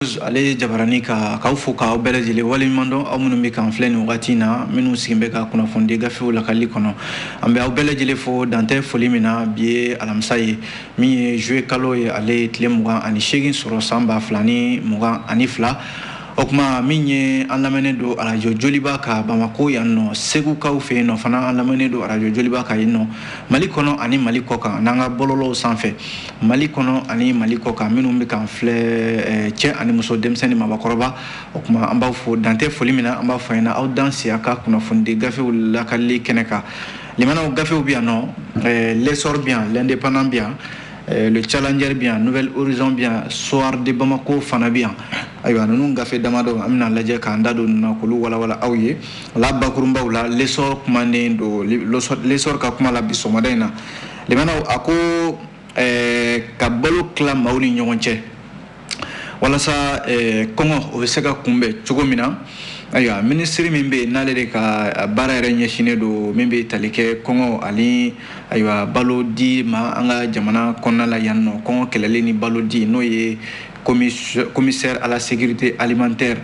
ale jabarani ka fo ka bɛɛ lajɛlen waleɲuman dɔn aw minnu bɛ k'an filɛ nin wagati in na minnu sigin bɛ ka kunnafoni gafew lakali kɔnɔ an bɛ aw bɛɛ lajɛlen fo dantɛ foli min na bi ye alamisa ye min ye juillet kalo ye ale tile 28 sɔrɔ san 2022 o kuma min ye an lamɛnnen don arajo joliba ka Bamako yan nɔ segukaw fɛ yen nɔ fana an lamɛnnen don arajo joliba ka yen nɔ Mali kɔnɔ ani Mali kɔkan n'an ka bɔlɔlɔw sanfɛ Mali kɔnɔ ani Mali kɔkan minnu bɛ k'an filɛ cɛ ani muso denmisɛnnin mabakɔrɔba o kuma an b'aw fo dantɛ foli min na an b'a fɔ ɲɛna aw dan si a ka kunnafoni gafew lakali kɛnɛ kan limanaw gafew bɛ yan nɔ l'essor bien l'indépendant bien le challenger bien nouvelle horizon bien soir de Bamako fana bien ayiwa ninnu gafe damadɔ an bɛna lajɛ k'an da don na k'olu walawala aw ye la bakurunbaw la l'essor kumanen don l'essor ka kuma la bi sɔgɔmada in na limanaw a ko ka balo tila maaw ni ɲɔgɔn cɛ walasa kɔngɔ o bɛ se ka kunbɛn cogo min na ayiwa ministre min bɛ yen n'ale de ka baara yɛrɛ ɲɛsinnen don min bɛ tali kɛ kɔngɔ ani ayiwa balo di ma an ka jamana kɔnɔna la yan nɔ kɔngɔ kɛlɛli ni balo di n'o ye commissaire à la sécurité alimentaire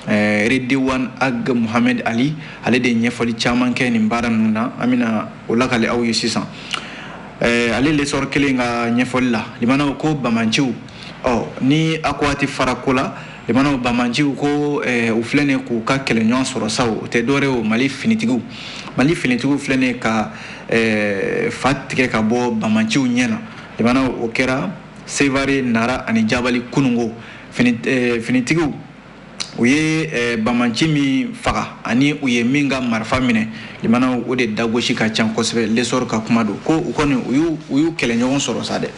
Redouane Ag Mohamed Ali ale de ɲɛfɔli caman kɛ nin baara ninnu na an bɛna o lakale aw ye sisan ale l'essor kelen ka ɲɛfɔli la limanaw ko bamanciw ni a ko a tɛ fara ko la limanaw bamanciw ko u filɛ nin k'u ka kɛlɛɲɔgɔn sɔrɔ sa o tɛ dɔwɛrɛ o Mali finitigiw filɛ nin ka fa tigɛ ka bɔ bamanciw ɲɛ na limanaw o kɛra Sevare Nara ani Jabali kunungo finitigiw u ye bamanci min faga ani u ye min ka marifa minɛ limanaw o de dagosi ka ca kosɛbɛ l'essor ka kuma don ko u kɔni u y'u kɛlɛɲɔgɔn sɔrɔ sa dɛ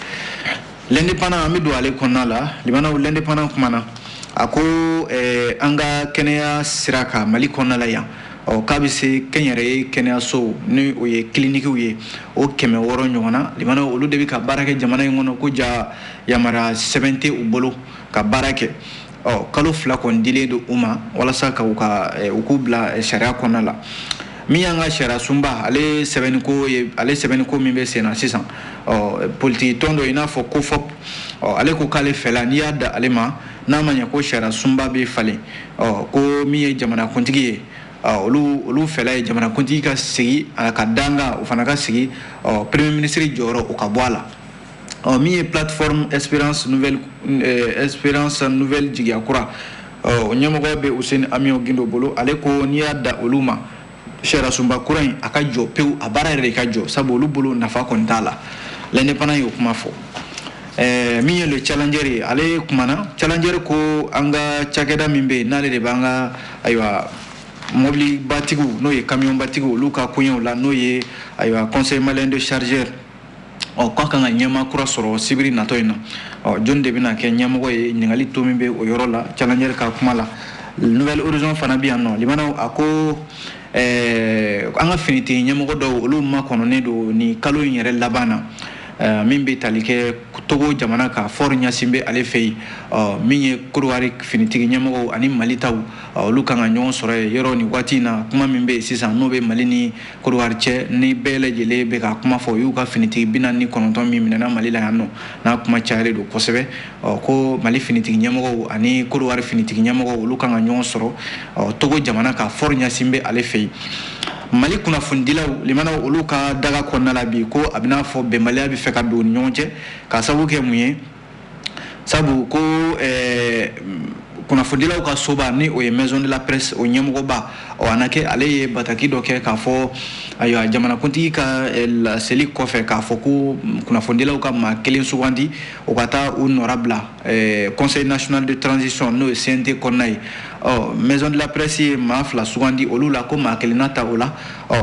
l'indépendant an bɛ don ale kɔnɔna la limanaw l'indépendant kumana a ko an ka kɛnɛya sira kan Mali kɔnɔna la yan k'a bɛ se kɛnyɛrɛye kɛnɛyasow ni o ye kilinikiw ye o 600 ɲɔgɔn na limanaw olu de bɛ ka baara kɛ jamana in kɔnɔ ko ja yamaruya sɛbɛn tɛ u bolo ka baara kɛ kalo 2 kɔni dilen don u ma walasa ka u k'u bila sariya kɔnɔna la min y'an ka sariya sunba ale sɛbɛnniko min bɛ sen na sisan politiki tɔn dɔ i n'a fɔ COFOP ale ko k'ale fɛla n'i y'a da ale ma n'a ma ɲɛ ko sariya sunba bɛ falen ko min ye jamanakuntigi ye olu fɛla ye jamanakuntigi ka sigi ka danga o fana ka sigi premier ministre jɔyɔrɔ o ka bɔ a la min ye plateforme espérance nouvelle jigiya kura ɲɛmɔgɔ bɛ Useni Amiyo Gindo bolo ale ko n'i y'a da olu ma sariya sunba kura in a ka jɔ pewu a baara yɛrɛ de ka jɔ sabu olu bolo nafa kɔni t'a la l'indépendant y'o kuma fɔ min ye le challenger ye ale kumana challenger ko an ka cakɛda min bɛ yen n'ale de b'an ka ayiwa mobili batigiw n'o ye camion batigiw olu ka koɲɛw la n'o ye ayiwa conseil malien de chargeur k'a kan ka ɲɛma kura sɔrɔ sibiri natɔ in na jɔn de bɛna kɛ ɲɛmɔgɔ ye ɲininkali to min bɛ o yɔrɔ la challenger ka kuma la nouvelle horizon fana bɛ yan nɔ limanaw a ko an ka finitigi ɲɛmɔgɔ dɔw olu makɔnɔnen don ni kalo in yɛrɛ laban na min bɛ tali kɛ Togo jamana ka fort ɲasin bɛ ale fɛ yen min ye Kodowari finitigi ɲɛmɔgɔw ani Mali taw olu kan ka ɲɔgɔn sɔrɔ yen yɔrɔ ni waati in na kuma min bɛ yen sisan n'o bɛ Mali ni Kodowari cɛ ni bɛɛ lajɛlen bɛ ka kuma fɔ u y'u ka finitigi 49 min minɛna Mali la yan nɔ n'a kuma cayalen don kosɛbɛ ko Mali finitigi ɲɛmɔgɔw ani Kodowari finitigi ɲɛmɔgɔw olu kan ka ɲɔgɔn sɔrɔ Togo jamana ka fort ɲasin bɛ ale fɛ yen Mali kunnafonidilaw limanaw olu ka daga kɔnɔna la bi ko a bɛna fɔ bɛnbaliya bɛ fɛ ka don ni ɲɔgɔn cɛ ka sabu kɛ mun ye sabu ko kunnafonidilaw ka soba ni o ye maison de la presse o ɲɛmɔgɔba a na kɛ ale ye bataki dɔ kɛ k'a fɔ ayiwa jamanakuntigi ka laseli kɔfɛ k'a fɔ ko kunnafonidilaw ka maa kelen sugandi o ka taa u nɔra bila conseil national de transition n'o ye CNT kɔnɔna ye maison de la presse ye maa 2 sugandi olu la ko maa kelenna ta o la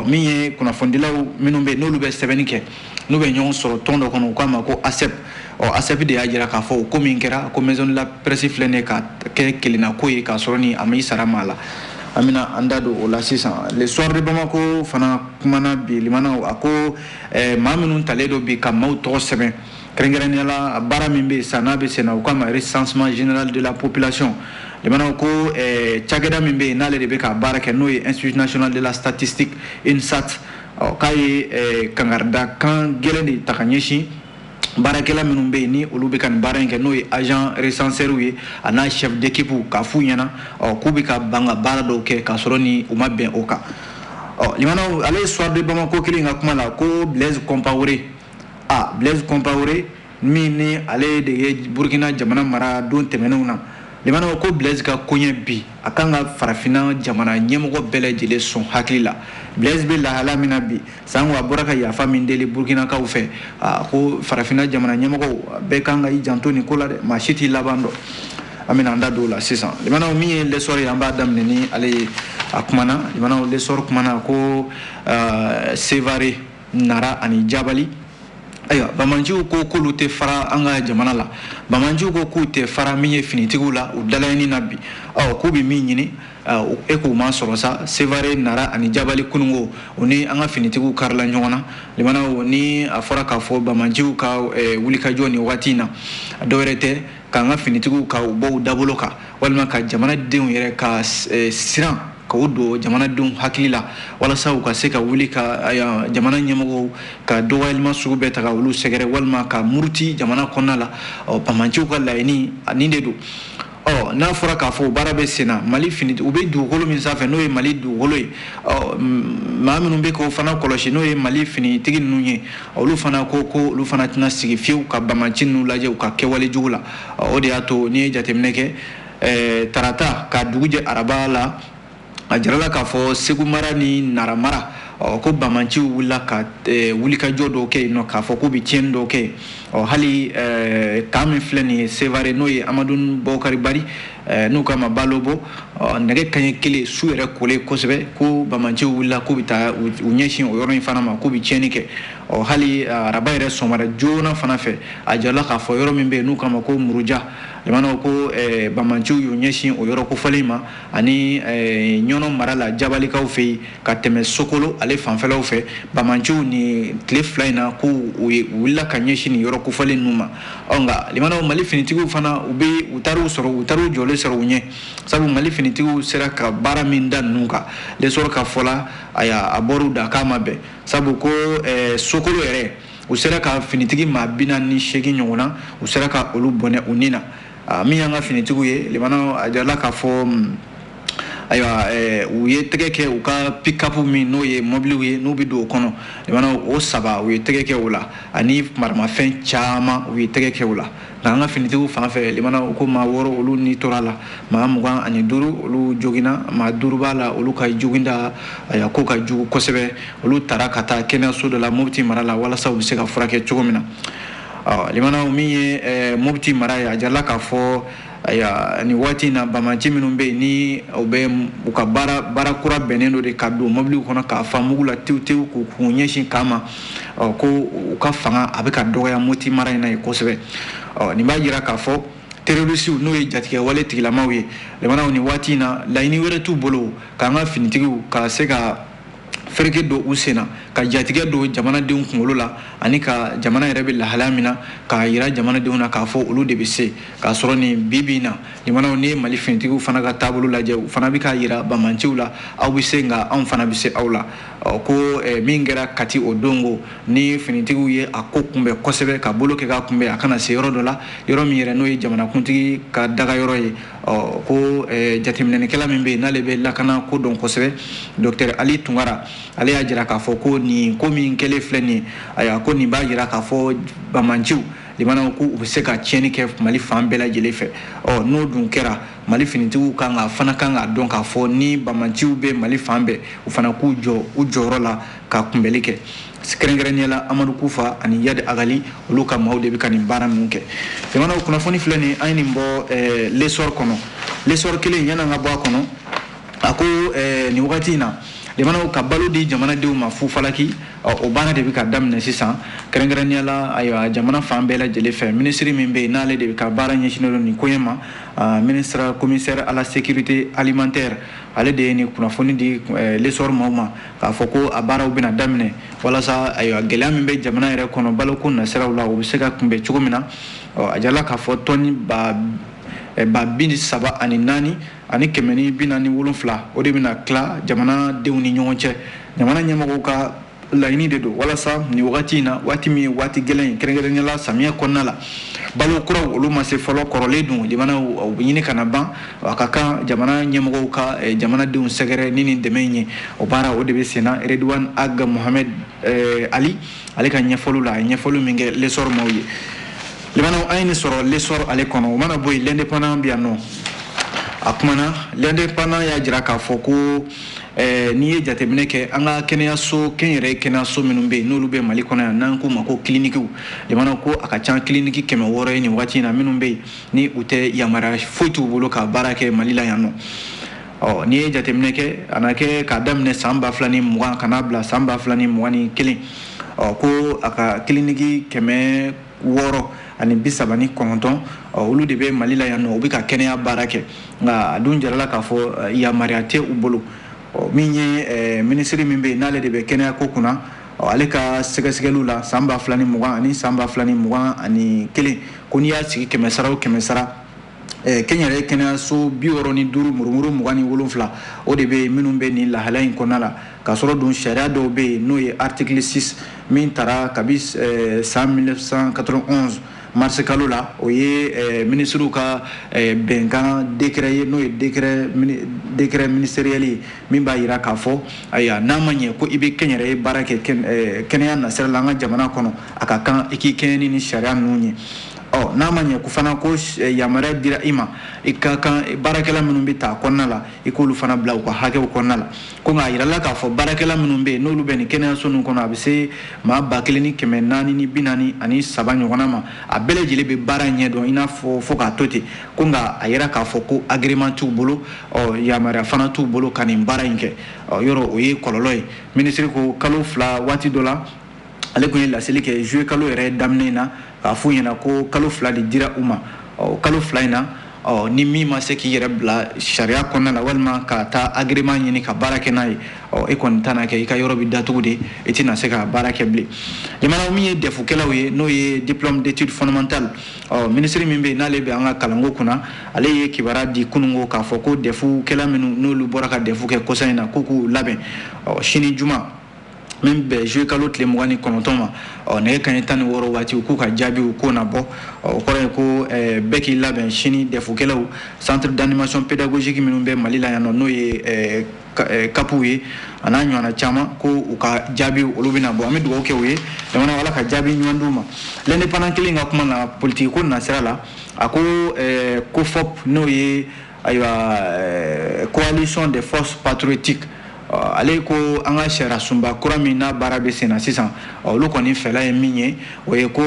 min ye kunnafonidilaw minnu bɛ n'olu bɛ sɛbɛnni kɛ n'u bɛ ɲɔgɔn sɔrɔ tɔn dɔ kɔnɔ u k'a ma ko ASEP ASEP de y'a jira k'a fɔ ko min kɛra ko maison de la presse filɛ nin ka kɛ kelenna ko ye k'a sɔrɔ ni a ma i sara maa la an bɛna an da don o la sisan le soir de Bamako fana kumana bi limanaw a ko maa minnu talen don bi ka maaw tɔgɔ sɛbɛn kɛrɛnkɛrɛnnenya la baara min bɛ yen sisan n'a bɛ sen na u k'a ma recensement général de la population limanaw ko cakɛda min bɛ yen n'ale de bɛ ka baara kɛ n'o ye institut national de la statistique INSAT k'a ye kangarida kan gɛlɛn de ta ka ɲɛsin barakɛla minnu bɛ yen ni olu bɛ ka nin baara in kɛ n'o ye agent recenseur ye a n'a chef d'équipe k'a f'u ɲɛna k'u bɛ ka ban ka baara dɔw kɛ k'a sɔrɔ ni u ma bɛn o kan limanaw ale ye soir de Bamako kelen ka kuma la ko Blaise Compaoré Blaise Compaoré min ni ale de ye Burkina jamana mara don tɛmɛnenw na limanaw ko Blaise ka koɲɛ bi a kan ka farafina jamana ɲɛmɔgɔ bɛɛ lajɛlen sɔn hakili la Blaise bɛ lahala min na bi sango a bɔra ka yafa min deli Burkinakaw fɛ ko farafina jamana ɲɛmɔgɔw bɛɛ kan ka i janto nin ko la dɛ maa si t'i laban dɔn an bɛna an da don o la sisan limanaw min ye lɛsɔrɔ ye an b'a daminɛ ni ale ye a kumana limanaw lɛsɔrɔ kumana ko Sevare Nara ani Jabali ayiwa bamanjiw ko k'olu tɛ fara an ka jamana la bamanjiw ko k'u tɛ fara min ye finitigiw la u dalayini na bi k'u bɛ min ɲini k'u ma sɔrɔ sa Sevare Nara ani Jabali kunungo o ni an ka finitigiw karila ɲɔgɔn na limanaw ni a fɔra k'a fɔ bamanjiw ka wulikajɔ nin wagati in na dɔwɛrɛ tɛ k'an ka finitigiw ka u bɔ u dabolo kan walima ka jamanadenw yɛrɛ ka siran k'o don jamanadenw hakili la walasa u ka se ka wuli ka jamana ɲɛmɔgɔw ka dɔgɔyalima sugu bɛɛ ta ka olu sɛgɛrɛ walima ka muruti jamana kɔnɔna la bamanjiw ka laɲini nin de don n'a fɔra k'a fɔ baara bɛ senna Mali finitigiw u bɛ dugukolo min sanfɛ n'o ye Mali dugukolo ye maa minnu bɛ k'o fana kɔlɔsi n'o ye Mali finitigi ninnu ye olu fana ko olu fana tɛna sigi fiyewu ka bamanci ninnu lajɛ u ka kɛwale jugu la o de y'a to n'i ye jateminɛ kɛ tarata ka dugu jɛ araba la a jarala k'a fɔ Segu mara ni Nara mara ko bamanciw wulila ka wulikajɔ dɔw kɛ yen nɔ k'a fɔ k'u bɛ tiɲɛni dɔw kɛ hali kan min filɛ nin ye Sevare n'o ye Amadu Bɔkari Bari n'u k'a ma Balobo nɛgɛ kanɲɛ kelen su yɛrɛ kolen kosɛbɛ ko bamanciw wulila k'u bɛ taa u ɲɛsin o yɔrɔ in fana ma k'u bɛ tiɲɛni kɛ hali araba yɛrɛ sɔgɔmada joona fana fɛ a jarala k'a fɔ yɔrɔ min bɛ yen n'u k'a ma ko Muruja limanaw ko bamanciw y'u ɲɛsin o yɔrɔ kofɔlen ma ani ɲɔnɔ mara la Jabalikaw fɛ yen ka tɛmɛ Sokolo ale fanfɛlaw fɛ bamanciw ni tile fila in na k'u wulila ka ɲɛsin nin yɔrɔ kofɔlen ninnu ma nka limanaw Mali finitigiw fana u taar'u jɔlen sɔrɔ u ɲɛ sabu Mali finitigiw sera ka baara min da ninnu kan lesɔrɔ ka fɔla a bɔr'u da k'a ma bɛn sabu ko Sokolo yɛrɛ u sera ka finitigi maa 48 ɲɔgɔn na u sera ka olu bɔnɛ u ni na min y'an ka finitigiw ye limanaw a jarala k'a fɔ ayiwa u ye tɛgɛ kɛ u ka pick-up min n'o ye mobiliw ye n'u bɛ don o kɔnɔ limanaw o 3 u ye tɛgɛ kɛ o la ani maramafɛn caman u ye tɛgɛ kɛ o la nka an ka finitigiw fan fɛ limanaw ko maa 6 olu ni tora la maa 25 olu joginna maa 5 b'a la olu ka joginda ko ka jugu kosɛbɛ olu taara ka taa kɛnɛyaso dɔ la Mopti mara la walasa u bɛ se ka furakɛ cogo min na limanaw min ye Mopti mara ye a jarala k'a fɔ nin waati in na bamanci minnu bɛ yen ni u ka baara kura bɛnnen dɔ de ka don mobiliw kɔnɔ k'a fa mugu la tewu k'u ɲɛsin kan ma ko u ka fanga a bɛ ka dɔgɔya Mopti mara in na yen kosɛbɛ nin b'a jira k'a fɔ terrorisiw n'o ye jatigɛ wale tigilamaw ye limanaw nin waati in na laɲini wɛrɛ t'u bolo k'an ka finitigiw ka se ka fereke don u senna ka jatigɛ don jamanadenw kunkolo la ani ka jamana yɛrɛ bɛ lahalaya min na k'a jira jamanadenw na k'a fɔ olu de bɛ se k'a sɔrɔ nin bi in na limanaw ni ye Mali finitigiw fana ka taabolo lajɛ u fana bɛ k'a jira bamanciw la aw bɛ se nka anw fana bɛ se aw la ko min kɛra Kati o dongo ni finitigiw ye a ko kunbɛn kosɛbɛ ka bolo kɛ k'a kunbɛn a kana se yɔrɔ dɔ la yɔrɔ min yɛrɛ n'o ye jamanakuntigi ka daga yɔrɔ ye ko jateminɛnikɛla min bɛ yen n'ale bɛ lakana ko dɔn kosɛbɛ Dr Ali Tunkara ale y'a jira k'a fɔ ko nin ko min kɛlen filɛ nin ye ayiwa ko nin b'a jira k'a fɔ bamanciw limanaw ko u bɛ se ka tiɲɛni kɛ Mali fan bɛɛ lajɛlen fɛ n'o dun kɛra Mali finitigiw fana kan k'a dɔn k'a fɔ ni bamanciw bɛ Mali fan bɛɛ u fana k'u jɔ u jɔyɔrɔ la ka kunbɛli kɛ kɛrɛnkɛrɛnnenya la Amadu Kufa ani Yadi Agali olu ka maaw de bɛ ka nin baara ninnu kɛ limanaw kunnafoni filɛ nin an ye nin bɔ lesɔr kɔnɔ lesɔr kelen yan'an ka bɔ a kɔnɔ a ko nin wagati in na limanaw ka balo di jamanadenw ma fu falaki o baara de bɛ ka daminɛ sisan kɛrɛnkɛrɛnnenya la ayiwa jamana fan bɛɛ lajɛlen fɛ minisiri min bɛ yen n'ale de bɛ ka baara ɲɛsinnen don nin ko in ma ministre commissaire à la sécurité alimentaire ale de ye nin kunnafoni di lesɔr maaw ma k'a fɔ ko a baaraw bɛna daminɛ walasa ayiwa gɛlɛya min bɛ jamana yɛrɛ kɔnɔ baloko nasiraw la o bɛ se ka kunbɛn cogo min na a jarala k'a fɔ tɔni ba 34 ani 147 o de bɛna tila jamanadenw ni ɲɔgɔn cɛ jamana ɲɛmɔgɔw ka laɲini de don walasa ni wagati na waati min waati gɛlɛn kɛrɛnkɛrɛnnenya samiya kɔnɔna la balo kuraw olu ma se fɔlɔ kɔrɔlen dun jamana u bɛ ɲini kana ban a ka kan jamana ɲɛmɔgɔw ka jamanadenw sɛgɛrɛ ni nin dɛmɛ in ye o baara o de bɛ senna Redouane Aga Mohamed Ali ale ka ɲɛfɔliw la a ye ɲɛfɔli min kɛ lesɔr maaw ye limanaw an ye nin sɔrɔ lesɔr ale kɔnɔ o mana bɔ yen l'indépendant bɛ yan nɔ a kumana l'indépendant y'a jira k'a fɔ ko n'i ye jateminɛ kɛ an ka kɛnɛyaso kɛnyɛrɛye kɛnɛyaso minnu bɛ yen n'olu bɛ Mali kɔnɔ yan n'an k'u ma ko kilinikiw limanaw ko a ka ca kiliniki 600 ye nin waati in na minnu bɛ yen ni u tɛ yamaruya foyi t'u bolo ka baara kɛ Mali la yan nɔ n'i ye jateminɛ kɛ a na kɛ k'a daminɛ san 2020 ka n'a bila san 2021 ko a ka kiliniki 600 ani 39 olu de bɛ Mali la yan nɔ u bɛ ka kɛnɛya baara kɛ nka a dun jarala k'a fɔ yamaruya tɛ u bolo min ye minisiri min bɛ yen n'ale de bɛ kɛnɛya ko kunna ale ka sɛgɛsɛgɛliw la san 2020 ani san 2021 ko n'i y'a sigi 100 sara o 100 sara kɛnyɛrɛye kɛnɛyaso 65 murumuru 27 o de bɛ yen minnu bɛ nin lahala in kɔnɔna la ka sɔrɔ dun sariya dɔw bɛ yen n'o ye article 6 min taara kabi san 1991 mars kalo la o ye ministres ka bɛnkan décret ye n'o ye décret ministériel ye min b'a jira k'a fɔ ayiwa n'a ma ɲɛ ko i bɛ kɛnyɛrɛye baara kɛ kɛnɛya nasira la an ka jamana kɔnɔ a ka kan i k'i kɛɲɛ ni sariya ninnu ye n'a ma ɲɛ ko fana ko yamaruya dira i ma i ka kan baarakɛla minnu bɛ ta kɔnɔna la i k'olu fana bila u ka hakɛw kɔnɔna la ko nka a yirala k'a fɔ baarakɛla minnu bɛ yen n'olu bɛ nin kɛnɛyaso ninnu kɔnɔ a bɛ se maa 1443 ɲɔgɔnna ma a bɛɛ lajɛlen bɛ baara ɲɛdɔn i n'a fɔ fo k'a to ten ko nka a yira k'a fɔ ko agrément t'u bolo yamaruya fana t'u bolo ka nin baara in kɛ yɔrɔ o ye kɔlɔlɔ ye minisiri ko kalo 2 waati dɔ la ale tun ye laseli kɛ juillet kalo yɛrɛ daminɛ na k'a f'u ɲɛna ko kalo 2 de dira u ma kalo 2 in na ni min ma se k'i yɛrɛ bila sariya kɔnɔna la walima ka taa agrément ɲini ka baara kɛ n'a ye e kɔni t'a na kɛ i ka yɔrɔ bɛ datugu de i tɛna se ka baara kɛ bilen jamana min ye dɛfukɛlaw ye n'o ye diplôme d'études fondamentales minisiri min bɛ yen n'ale bɛ an ka kalanko kunna ale ye kibaruya di kununko k'a fɔ ko dɛfukɛla minnu n'olu bɔra ka dɛfu kɛ kɔsa in na ko k'u labɛn sini juma min bɛ juillet kalo tile 29 ma nɛgɛ kanɲɛ 16 waati u k'u ka jaabiw ko na bɔ o kɔrɔ ye ko bɛɛ k'i labɛn sini dɛfukɛlaw centre d'animation pédagogique minnu bɛ Mali la yan nɔ n'o ye kapuw ye a n'a ɲɔgɔnna caman ko u ka jaabiw olu bɛna bɔ an bɛ dugawu kɛ u ye jamana Ala ka jaabi ɲuman d'u ma l'indépendant kelen ka kuma na politique ko nasira la a ko COFOP n'o ye ayiwa coalition des forces patriotiques ale ko an ka sariya sunba kura min n'a baara bɛ sen na sisan olu kɔni fɛla ye min ye o ye ko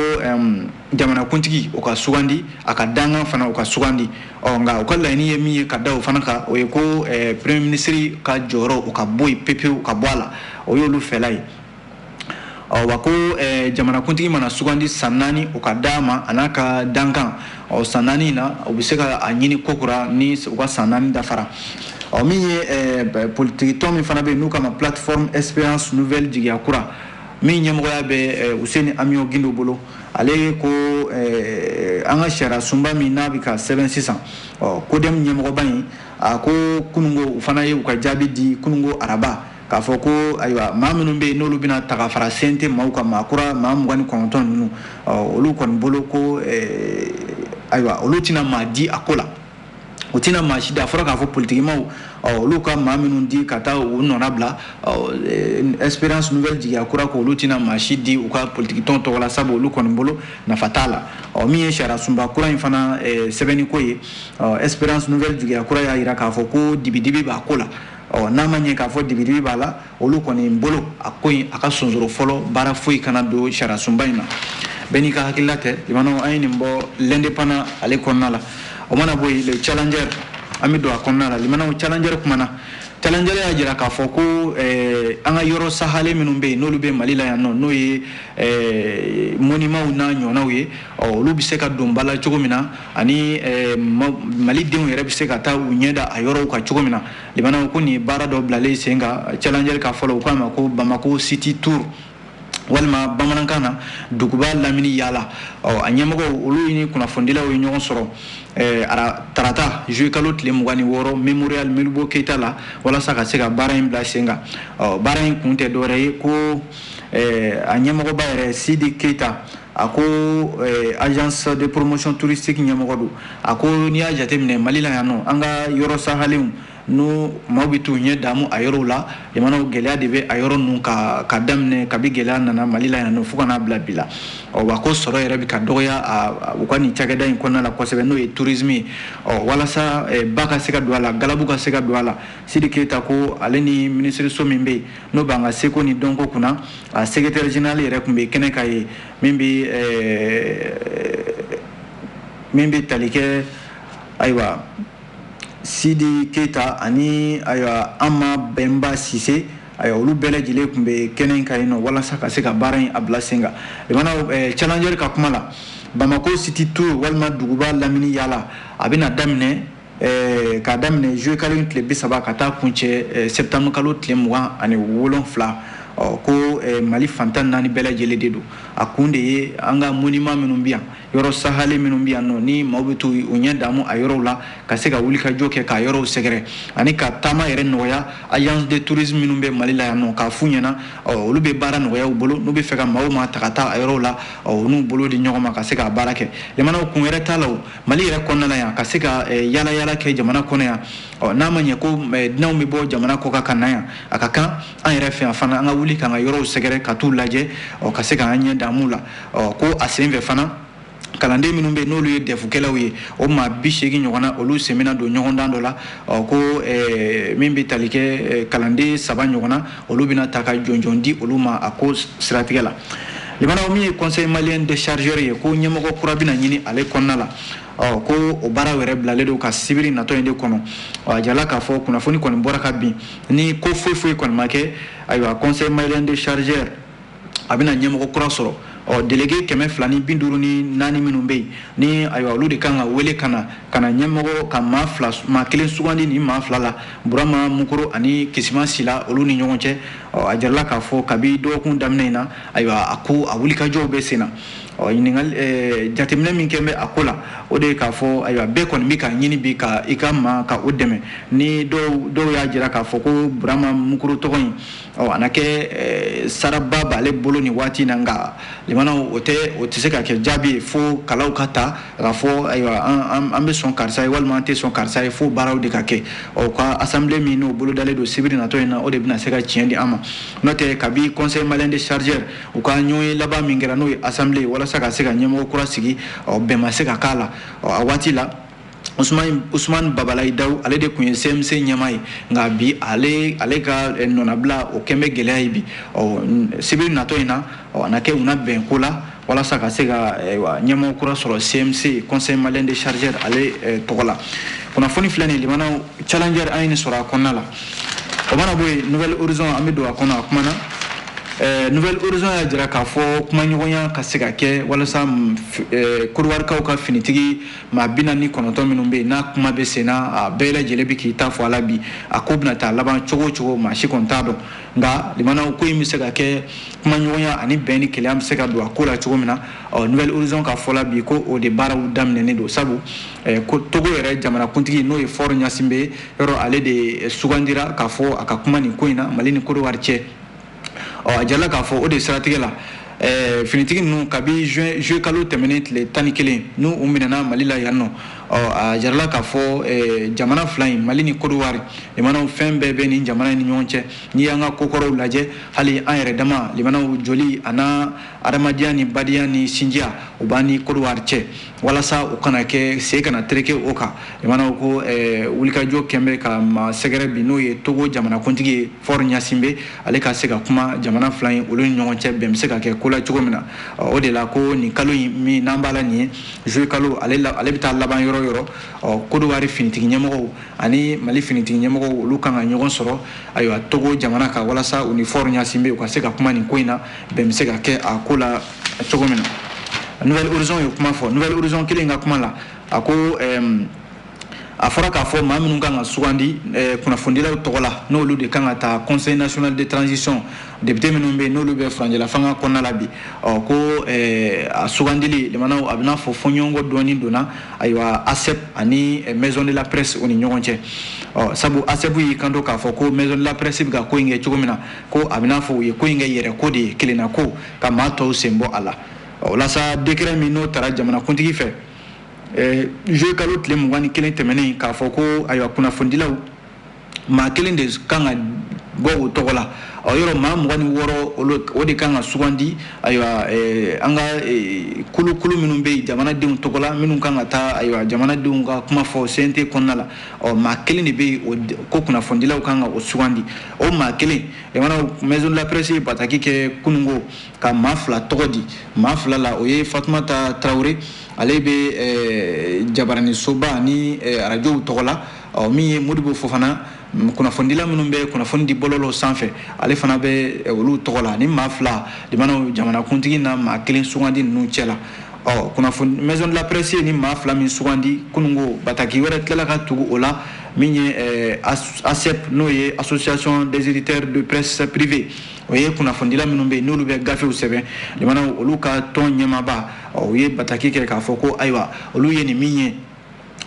jamanakuntigi o ka sugandi a ka dangan fana o ka sugandi nka u ka laɲini ye min ye ka da o fana kan o ye ko premier ministre ka jɔyɔrɔ o ka bɔ yen pepewu ka bɔ a la o y'olu fɛla ye wa ko jamanakuntigi mana sugandi san 4 o ka d'a ma a n'a ka dankan san 4 na u bɛ se ka a ɲini kokura ni u ka san 4 dafara min ye politique tɔn min fana bɛ yen n'u kama plateforme espérance nouvelle jigiya kura min ɲɛmɔgɔya bɛ Useni Amiyo Gindo bolo ale ko an ka sariya sunba min n'a bɛ ka sɛbɛn sisan CODEM ɲɛmɔgɔba in a ko kunungo u fana ye u ka jaabi di kunungo araba k'a fɔ ko ayiwa maa minnu bɛ yen n'olu bɛna ta ka fara CNT maaw kan maa kura maa 29 ninnu olu kɔni bolo ko ayiwa olu tɛna maa di a ko la u tɛna maa si da fɔra k'a fɔ politikimaw olu ka maa minnu di ka taa u nɔna bila espérance nouvelle jigiya kura ko olu tɛna maa si di u ka politiki tɔn tɔgɔ la sabu olu kɔni bolo nafa t'a la min ye sariya sunba kura in fana sɛbɛnni ko ye espérance nouvelle jigiya kura y'a jira k'a fɔ ko dibidibi b'a ko la n'a ma ɲɛ k'a fɔ dibidibi b'a la olu kɔni bolo a ko in a ka sonsoro fɔlɔ baara foyi kana don sariya sunba in na bɛɛ n'i ka hakilila tɛ jamanaw an ye nin bɔ l'indépendant ale kɔnɔna la o mana bɔ yen le challenger an bɛ don a kɔnɔna la limanaw challenger kumana challenger y'a jira k'a fɔ ko an ka yɔrɔ sahalen minnu bɛ yen n'olu bɛ Mali la yan nɔ n'o ye monumentw n'a ɲɔgɔnnaw ye olu bɛ se ka don ba la cogo min na ani malidenw yɛrɛ bɛ se ka taa u ɲɛ da a yɔrɔw kan cogo min na limanaw ko nin ye baara dɔ bilalen sen kan challenger ka fɔlɔ u k'a ma ko Bamako City Tour walima bamanankan na duguba lamini yala a ɲɛmɔgɔw olu ni kunnafonidilaw ye ɲɔgɔn sɔrɔ tarata juillet kalo tile 26 mémorial Modibo Keyita la walasa ka se ka baara in bila sen kan baara in kun tɛ dɔwɛrɛ ye ko a ɲɛmɔgɔba yɛrɛ Sidi Keita a ko agence de promotion touristique ɲɛmɔgɔ don a ko n'i y'a jateminɛ Mali la yan nɔ an ka yɔrɔ sahalenw n'u maaw bɛ t'u ɲɛ damu a yɔrɔw la jamanaw gɛlɛya de bɛ a yɔrɔ ninnu ka daminɛ kabi gɛlɛya nana Mali la yan nɔ fo ka n'a bila bi la wa ko sɔrɔ yɛrɛ bɛ ka dɔgɔya u ka nin cakɛda in kɔnɔna la kosɛbɛ n'o ye tourisme ye walasa ba ka se ka don a la galabu ka se ka don a la Sidi Keita ko ale ni minisiriso min bɛ yen n'o b'an ka seko ni dɔnko kunna a secrétaire général yɛrɛ tun bɛ kɛnɛ kan ye min bɛ tali kɛ ayiwa Sidi Keita ani ayiwa Ama Bemba Sise ayiwa olu bɛɛ lajɛlen tun bɛ kɛnɛ in kan yen nɔ walasa ka se ka baara in a bila sen kan challenger ka kuma la Bamako City Tour walima duguba lamini yala a bɛna daminɛ k'a daminɛ juillet kalo tile 30 ka taa kuncɛ septembre kalo tile 27 ko Mali fantan naani bɛɛ lajɛlen de don a kun de ye an ka monument minnu bɛ yan yɔrɔ sahalen minnu bɛ yan nɔ ni maaw bɛ to u ɲɛ damu a yɔrɔw la ka se ka wuli ka jɔ kɛ k'a yɔrɔw sɛgɛrɛ ani ka taama yɛrɛ nɔgɔya agence de tourisme minnu bɛ Mali la yan nɔ k'a f'u ɲɛna olu bɛ baara nɔgɔya u bolo n'u bɛ fɛ ka maaw ma ta ka taa a yɔrɔw la n'u bolo di ɲɔgɔn ma ka se ka baara kɛ jamanaw kun wɛrɛ t'a la Mali yɛrɛ kɔnɔna la yan ka se ka yala yala kɛ jamana kɔnɔ yan n'a ma ɲɛ ko dunanw bɛ bɔ jamana kɔ kan na yan a ka kan an yɛrɛ fɛ yan fana an ka wuli k'an ka yɔrɔw sɛgɛrɛ ka t'u lajɛ ka se k'an ɲɛ damu la ko a sen fɛ fana kalanden minnu bɛ n'olu ye dɛfukɛlaw ye o maa 80 ɲɔgɔnna olu sɛmɛna don ɲɔgɔndan dɔ la ko min bɛ tali kɛ kalanden 3 ɲɔgɔnna olu bɛna ta ka jɔnjɔn di olu ma a ko siratigɛ la limanaw min ye conseil malien de chargeur ye ko ɲɛmɔgɔ kura bɛna ɲini ale kɔnɔna la ko o baara wɛrɛ bilalen don ka sibiri natɔ in de kɔnɔ a jala k'a fɔ kunnafoni kɔni bɔra ka bin ni ko foyi kɔni ma kɛ ayiwa conseil malien de chargeur a bɛna ɲɛmɔgɔ kura sɔrɔ délégué 254 minnu bɛ yen ni ayiwa olu de kan ka wele ka na ɲɛmɔgɔ ka maa kelen sugandi ni maa 2 la Burama Mukoro ani Kisima Sila olu ni ɲɔgɔn cɛ a jarala k'a fɔ kabi dɔgɔkun daminɛ in na ayiwa a wulikajɔw bɛ sen na ɲininkali jateminɛ min kɛ bɛ a ko la o de ye k'a fɔ ayiwa bɛɛ kɔni bɛ ka ɲini bi ka i ka maa ka o dɛmɛ ni dɔw y'a jira k'a fɔ ko Burama Mukoro tɔgɔ in a na kɛ saraba b'ale bolo ni waati in na nka limanaw o tɛ se ka kɛ jaabi ye fo kalaw ka ta k'a fɔ ayiwa an bɛ sɔn karisa ye walima an tɛ sɔn karisa ye fo baaraw de ka kɛ ka assemblée min n'o bolo dalen don sibiri natɔ in na o de bɛna se ka tiɲɛ di an ma n'o tɛ kabi conseil malien de chargeur u ka ɲɔgɔn ye laban min kɛra n'o ye assemblée walasa ka se ka ɲɛmɔgɔ kura sigi bɛn ma se ka k'a la a waati la Usman Babalayi Dawu ale de kun ye CMC ɲɛmaa ye nka bi ale ka nɔnabila o kɛn bɛ gɛlɛya ye bi sibiri natɔ in na a na kɛ u na bɛn ko la walasa ka se ka ɲɛmɔgɔ kura sɔrɔ CMC conseil malien de chargeur ale tɔgɔ la kunnafoni filɛ nin limanaw challenger an ye nin sɔrɔ a kɔnɔna la o mana bɔ yen nouvelle horizon an bɛ don a kɔnɔ a kumana nouvelle horizon y'a jira k'a fɔ kumaɲɔgɔnya ka se ka kɛ walasa kodiwarikaw ka finitigi maa 49 minnu bɛ yen n'a kuma bɛ sen na a bɛɛ lajɛlen bɛ k'i ta fɔ a la bi a ko bɛna taa laban cogo o cogo maa si kɔni t'a dɔn nka limanaw ko in bɛ se ka kɛ kumaɲɔgɔnya ani bɛn ni kɛlɛya bɛ se ka don a ko la cogo min na nouvelle horizon ka fɔ la bi ko o de baaraw daminɛnen don sabu Togo yɛrɛ jamanakuntigi n'o ye Faure Gnassingbé ye yɔrɔ ale de sugandira k'a fɔ a ka kuma nin ko in na Mali ni Côte-d'Ivoire cɛ a jala k'a fɔ o de siratigɛ la finitigi ninnu kabi juillet kalo tɛmɛnen tile 11 n'u minɛna Mali la yan nɔ a jarala k'a fɔ jamana 2 in Mali ni Côte-d'Ivoire limanaw fɛn bɛɛ bɛ nin jamana ni ɲɔgɔn cɛ n'i y'an ka kokɔrɔw lajɛ hali an yɛrɛ dama limanaw joli a na adamadenya ni badenya ni sinjiya o b'an ni Côte-d'Ivoire cɛ walasa o kana kɛ se kana tereke o kan limanaw ko wulikajɔ kɛn bɛ ka maa sɛgɛrɛ bi n'o ye Togo jamanakuntigi ye Faure Gnassingbé ale ka se ka kuma jamana 2 in olu ni ɲɔgɔn cɛ bɛn bɛ se ka kɛ ko la cogo min na o de la ko nin kalo in min n'an b'a la nin ye juillet kalo ale bɛ taa laban yɔrɔ Côte-d'Ivoire finitigi ɲɛmɔgɔw ani Mali finitigi ɲɛmɔgɔw olu kan ka ɲɔgɔn sɔrɔ ayiwa Togo jamana kan walasa u ni Faure Gnassingbé u ka se ka kuma nin ko in na bɛn bɛ se ka kɛ a ko la cogo min na nouvelle horizon ye kuma fɔ nouvelle horizon kelen ka kuma la a ko a fɔra k'a fɔ maa minnu kan ka sugandi kunnafonidilaw tɔgɔ la n'olu de kan ka taa conseil national de transition député minnu bɛ yen n'olu bɛ faranjɛla fanga kɔnɔna la bi ko a sugandili limanaw a bɛna fɔ fɔɲɔgɔnkɔ dɔɔni donna ayiwa ASEP ani maison de la presse o ni ɲɔgɔn cɛ sabu ASEP y'i kanto k'a fɔ ko maison de la presse bɛ ka ko in kɛ cogo min na ko a bɛna fɔ u ye ko in kɛ yɛrɛ ko de ye kelenna ko ka maa tɔw sen bɔ a la walasa décret min n'o taara jamanakuntigi fɛ juillet kalo tile 21 tɛmɛnen k'a fɔ ko ayiwa kunnafonidilaw maa kelen de kan ka bɔ o tɔgɔ la yɔrɔ maa 26 o de kan ka sugandi ayiwa an ka kulukulu minnu bɛ yen jamanadenw tɔgɔ la minnu kan ka taa ayiwa jamanadenw ka kuma fɔ CNT kɔnɔna la maa kelen de bɛ yen ko kunnafonidilaw kan ka o sugandi o maa kelen maison de la presse ye bataki kɛ kunungo ka maa 2 tɔgɔ di maa 2 la o ye Fatumata Traoré ale bɛ Jabarani Soba ni arajow tɔgɔ la min ye Modibo Fofana kunnafonidila minnu bɛ kunnafoni di bɔlɔlɔ sanfɛ ale fana bɛ olu tɔgɔ la ni maa 2 limanaw jamanakuntigi na maa 1 sugandi ninnu cɛ la kunnafoni maison de la presse ni maa 2 min sugandi kunungo bataki wɛrɛ tilala ka tugu o la min ye ASEP n'o ye association des éditeurs de presse privée o ye kunnafonidila minnu bɛ yen n'olu bɛ gafew sɛbɛn limanaw olu ka tɔn ɲɛmaaba u ye bataki kɛ k'a fɔ ko ayiwa olu ye nin min ye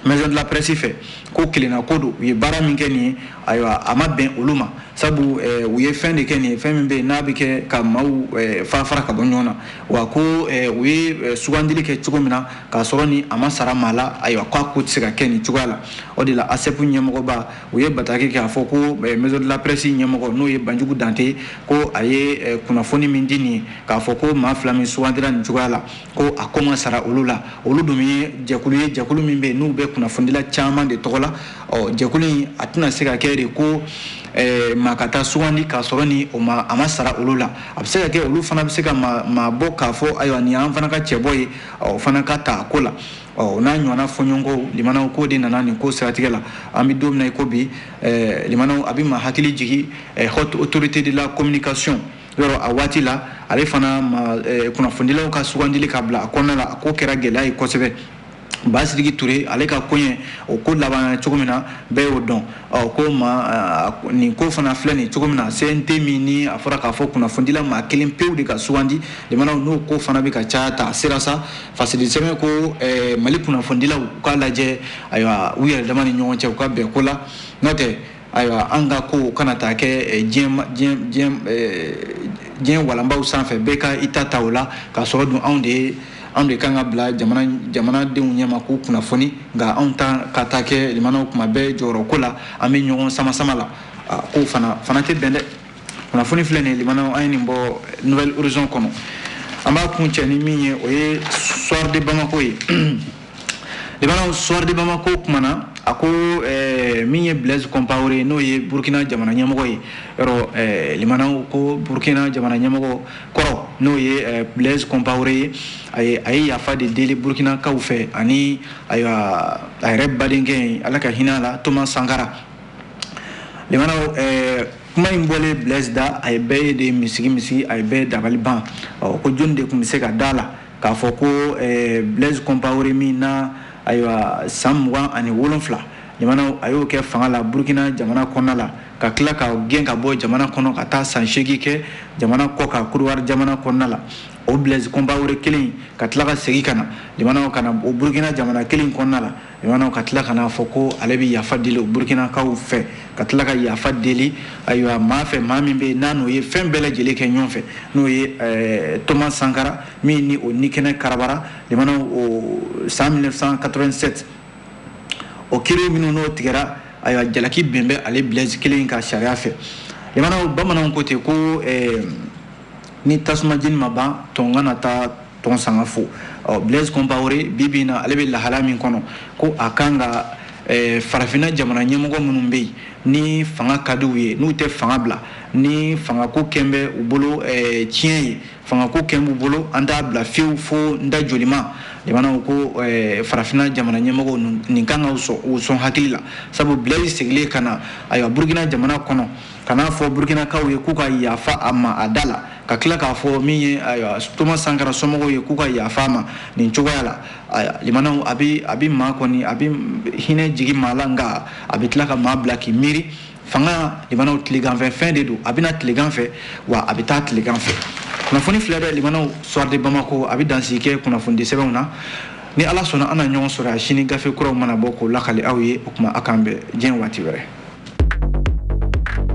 maison de la presse fɛ ko kelenna ko don u ye baara min kɛ nin ye ayiwa a ma bɛn olu ma sabu u ye fɛn de kɛ nin ye fɛn min bɛ yen n'a bɛ kɛ ka maaw fara ka bɔ ɲɔgɔn na wa ko u ye sugandili kɛ cogo min na k'a sɔrɔ ni a ma sara maa la ayiwa k'a ko tɛ se ka kɛ nin cogoya la o de la ASEP ɲɛmɔgɔba u ye bataki kɛ k'a fɔ ko maison de la presse ɲɛmɔgɔ n'o ye Banjugu Dante ko a ye kunnafoni min di nin ye k'a fɔ ko maa 2 min sugandira nin cogoya la ko a ko ma sara olu la olu dun ye jɛkulu min bɛ yen n'u bɛ kunnafonidila caman de tɔgɔ la jɛkulu in a tɛna se ka kɛ de ko maa ka taa sugandi k'a sɔrɔ ni a ma sara olu la a bɛ se ka kɛ olu fana bɛ se ka maa bɔ k'a fɔ ayiwa nin y'an fana ka cɛbɔ ye o fana ka ta a ko la n'a ɲɔgɔnna fɔɲɔgɔnko limanaw ko de nana nin ko siratigɛ la an bɛ don min na i ko bi limanaw a bɛ maa hakili jigin haute autorité de la communication yɔrɔ a waati la ale fana kunnafonidilaw ka sugandili ka bila a kɔnɔna la a ko kɛra gɛlɛya ye kosɛbɛ Basidiki Touré ale ka koɲɛ o ko laban cogo min na bɛɛ y'o dɔn ko nin ko fana filɛ nin cogo min na CNT min ni a fɔra k'a fɔ kunnafonidila maa 1 pewu de ka sugandi limanaw n'o ko fana bɛ ka caya ta a sera sa fasidi sɛbɛn ko Mali kunnafonidilaw u k'a lajɛ ayiwa u yɛrɛ dama ni ɲɔgɔn cɛ u ka bɛn ko la n'o tɛ ayiwa an ka ko kana taa kɛ diɲɛ walanbaw sanfɛ bɛɛ ka i ta o la k'a sɔrɔ dun anw de kan ka bila jamanadenw ɲɛma k'u kunnafoni nka anw ta ka taa kɛ limanaw kuma bɛɛ jɔyɔrɔ ko la an bɛ ɲɔgɔn sama la ko fana tɛ bɛn dɛ kunnafoni filɛ nin limanaw an ye nin bɔ Nouvelle Horizon kɔnɔ an b'a kun cɛ ni min ye o ye Soir de Bamako ye limanaw Soir de Bamako kumana a ko min ye Blaise Compaoré n'o ye Burkina jamana ɲɛmɔgɔ ye yɔrɔ limanaw ko Burkina jamana ɲɛmɔgɔ kɔrɔ n'o ye Blaise Compaoré ye a ye yafa de deli Burkinakaw fɛ ani ayiwa a yɛrɛ badenkɛ Ala ka hinɛ a la Thomas Sankara limanaw kuma in bɔlen Blaise da a ye bɛɛ ye de misigi a ye bɛɛ dabali ban ko jɔn de tun bɛ se ka da la k'a fɔ ko Blaise Compaoré min na ayiwa san 27 limanaw a y'o kɛ fanga la Burkina jamana kɔnɔna la ka tila ka gɛn ka bɔ jamana kɔnɔ ka taa san 8 kɛ jamana kɔ ka Côte d'Ivoire jamana kɔnɔna la o Blaise Compaoré kelen ka tila ka segin ka na limanaw ka na o Burkina jamana kelen kɔnɔna la limanaw ka tila ka na fɔ ko ale bɛ yafa deli o Burkinakaw fɛ ka tila ka yafa deli ayiwa maa fɛ maa min bɛ yen n'a n'o ye fɛn bɛɛ lajɛlen kɛ ɲɔgɔn fɛ n'o ye Thomas Sankara min ni o nikɛnɛ karabara limanaw o san 1987 o kiiri minnu n'o tigɛra ayiwa jalaki bɛn bɛ ale Blaise kelen ka sariya fɛ limanaw bamananw ko ten ko ni tasuma jeni ma ban tɔn kana taa tɔn sanga fo Blaise Compaoré bibi na ale bɛ lahala min kɔnɔ ko a kan ka farafinna jamana ɲɛmɔgɔ minnu bɛ yen ni fanga ka di u ye n'u tɛ fanga bila ni fangako kɛn bɛ u bolo tiɲɛ ye fangako kɛn b'u bolo an t'a bila fiyewu fo n da jolima limanaw ko farafinna jamana ɲɛmɔgɔw nin kan ka u sɔn hakili la sabu Blaise sigilen ka na ayiwa Burkina jamana kɔnɔ ka n'a fɔ Burkinakaw ye k'u ka yafa a ma a da la ka tila k'a fɔ min ye Thomas Sankara somɔgɔw ye k'u ka yafa ma nin cogoya la limanaw a bɛ maa kɔni a bɛ hinɛ jigi maa la nka a bɛ tila ka maa bila k'i miiri fanga limanaw tileganfɛ fɛn de don a bɛna tilegan fɛ wa a bɛ taa tilegan fɛ kunnafoni fila bɛ limanaw soir de Bamako a bɛ dansigi kɛ kunnafoni sɛbɛnw na ni Ala sɔnna an na ɲɔgɔn sɔrɔ a sini gafe kuraw mana bɔ k'o lakali aw ye o kuma a k'an bɛn diɲɛ waati wɛrɛ